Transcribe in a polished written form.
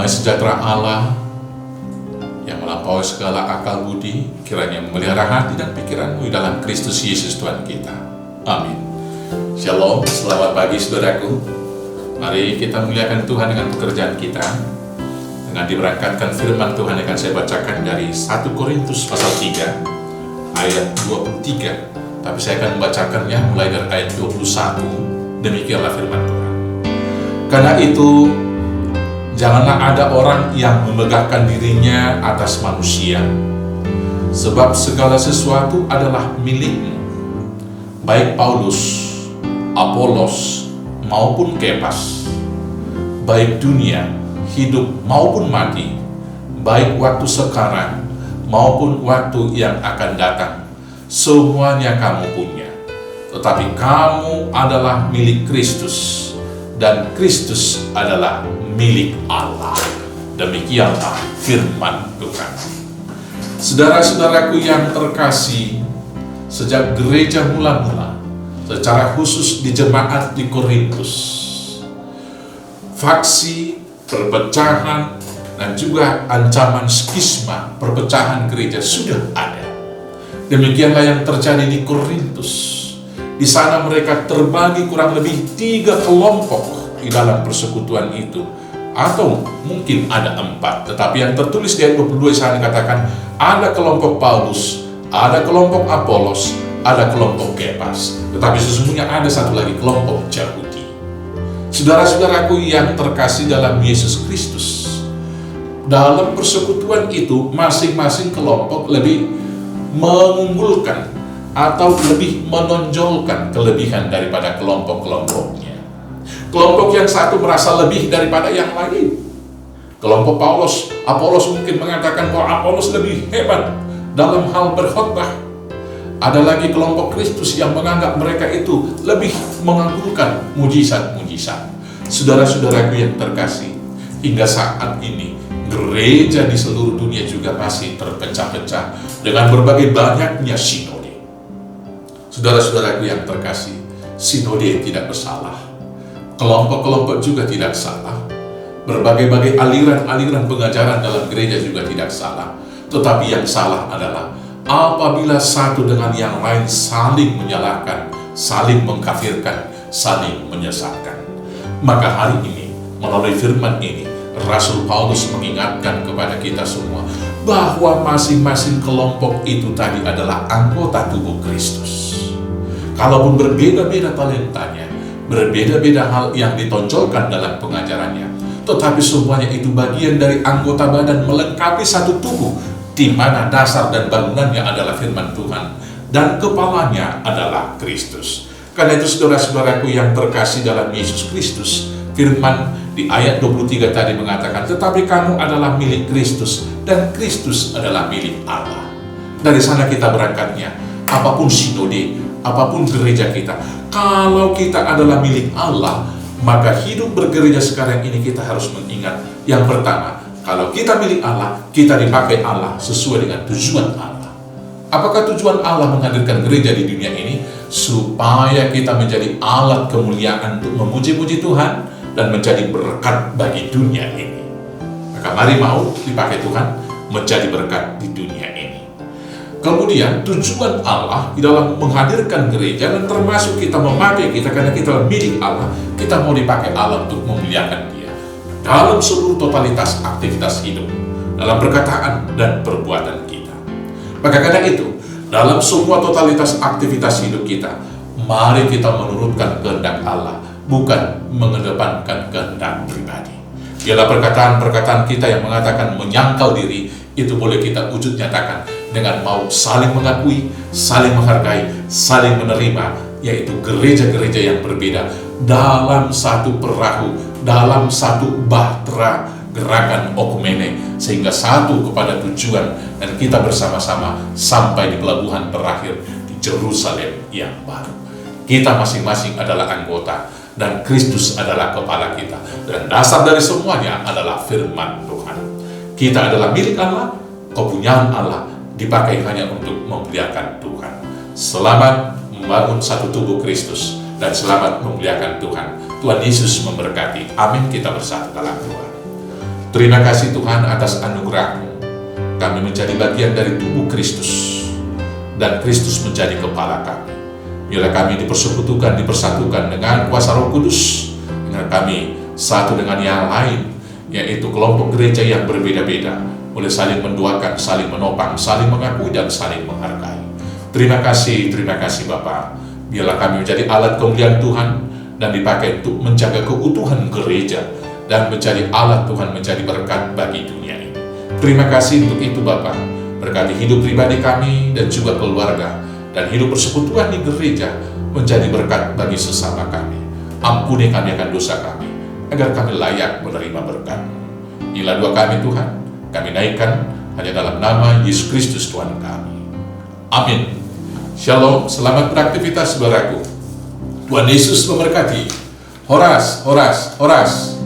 Damai sejahtera Allah yang melampaui segala akal budi kiranya memelihara hati dan pikiranmu di dalam Kristus Yesus Tuhan kita. Amin. Shalom, selamat pagi saudaraku. Mari kita muliakan Tuhan dengan pekerjaan kita, dengan diberangkatkan firman Tuhan yang akan saya bacakan dari 1 Korintus pasal 3 ayat 23. Tapi saya akan membacakannya mulai dari ayat 21. Demikianlah firman Tuhan. Karena itu, janganlah ada orang yang memegahkan dirinya atas manusia, sebab segala sesuatu adalah milikmu, baik Paulus, Apolos, maupun Kepas, baik dunia, hidup maupun mati, baik waktu sekarang maupun waktu yang akan datang, semuanya kamu punya. Tetapi kamu adalah milik Kristus, dan Kristus adalah milik Allah. Demikianlah firman Tuhan. Saudara-saudaraku yang terkasih, sejak gereja mula-mula, secara khusus di jemaat di Korintus, faksi, perpecahan, dan juga ancaman skisma, perpecahan gereja sudah ada. Demikianlah yang terjadi di Korintus. Di sana mereka terbagi kurang lebih 3 kelompok di dalam persekutuan itu, atau mungkin ada 4. Tetapi yang tertulis di ayat 22 sana dikatakan ada kelompok Paulus, ada kelompok Apolos, ada kelompok Kepas. Tetapi sesungguhnya ada satu lagi kelompok Yahudi. Saudara-saudaraku yang terkasih dalam Yesus Kristus, dalam persekutuan itu masing-masing kelompok lebih mengunggulkan atau lebih menonjolkan kelebihan daripada kelompok-kelompoknya. Kelompok yang satu merasa lebih daripada yang lain. Kelompok Apolos mungkin mengatakan bahwa Apolos lebih hebat dalam hal berkhotbah. Ada lagi kelompok Kristus yang menganggap mereka itu lebih menganggulkan mujizat-mujizat. Saudara-saudaraku yang terkasih, hingga saat ini gereja di seluruh dunia juga masih terpecah-pecah dengan berbagai banyaknya sinode. Saudara-saudaraku yang terkasih, sinode tidak bersalah, kelompok-kelompok juga tidak salah, berbagai-bagai aliran-aliran pengajaran dalam gereja juga tidak salah. Tetapi yang salah adalah apabila satu dengan yang lain saling menyalahkan, saling mengkafirkan, saling menyesatkan. Maka hari ini, melalui firman ini, Rasul Paulus mengingatkan kepada kita semua bahwa masing-masing kelompok itu tadi adalah anggota tubuh Kristus. Kalaupun berbeda-beda talentanya, berbeda-beda hal yang ditonjolkan dalam pengajarannya, tetapi semuanya itu bagian dari anggota badan melengkapi satu tubuh, di mana dasar dan bangunannya adalah firman Tuhan, dan kepalanya adalah Kristus. Karena itu saudara-saudaraku yang terkasih dalam Yesus Kristus, firman di ayat 23 tadi mengatakan, tetapi kamu adalah milik Kristus, dan Kristus adalah milik Allah. Dari sana kita berangkatnya, apapun sinode, apapun gereja kita, kalau kita adalah milik Allah, maka hidup bergereja sekarang ini kita harus mengingat, yang pertama, kalau kita milik Allah, kita dipakai Allah sesuai dengan tujuan Allah. Apakah tujuan Allah menghadirkan gereja di dunia ini? Supaya kita menjadi alat kemuliaan untuk memuji-muji Tuhan dan menjadi berkat bagi dunia ini. Maka mari mau dipakai Tuhan menjadi berkat di dunia ini. Kemudian tujuan Allah di dalam menghadirkan gereja, dan termasuk kita memakai kita karena kita milik Allah, kita mau dipakai Allah untuk memuliakan Dia dalam seluruh totalitas aktivitas hidup, dalam perkataan dan perbuatan kita. Maka karena itu, dalam semua totalitas aktivitas hidup kita, mari kita menurutkan kehendak Allah, bukan mengedepankan kehendak pribadi. Ialah perkataan-perkataan kita yang mengatakan menyangkal diri, itu boleh kita wujud nyatakan dengan mau saling mengakui, saling menghargai, saling menerima, yaitu gereja-gereja yang berbeda dalam satu perahu, dalam satu bahtera gerakan okumene, sehingga satu kepada tujuan, dan kita bersama-sama sampai di pelabuhan terakhir di Yerusalem yang baru. Kita masing-masing adalah anggota, dan Kristus adalah kepala kita, dan dasar dari semuanya adalah firman Tuhan. Kita adalah milik Allah, kepunyaan Allah, dipakai hanya untuk memuliakan Tuhan. Selamat membangun satu tubuh Kristus, dan selamat memuliakan Tuhan. Tuhan Yesus memberkati. Amin. Kita bersatu dalam doa. Terima kasih Tuhan atas anugerah-Mu. Kami menjadi bagian dari tubuh Kristus, dan Kristus menjadi kepala kami. Biarlah kami dipersekutukan, dipersatukan dengan kuasa Roh Kudus, dengan kami satu dengan yang lain, yaitu kelompok gereja yang berbeda-beda, boleh saling mendoakan, saling menopang, saling mengakui, dan saling menghargai. Terima kasih Bapa. Biarlah kami menjadi alat kemuliaan Tuhan, dan dipakai untuk menjaga keutuhan gereja, dan menjadi alat Tuhan, menjadi berkat bagi dunia ini. Terima kasih untuk itu Bapa. Berkati hidup pribadi kami dan juga keluarga, dan hidup persekutuan di gereja menjadi berkat bagi sesama kami. Ampuni kami akan dosa kami, agar kami layak menerima berkat-Mu. Inilah doa kami Tuhan, kami naikkan hanya dalam nama Yesus Kristus Tuhan kami. Amin. Shalom, selamat beraktivitas saudaraku. Tuhan Yesus memberkati. Horas, horas, horas.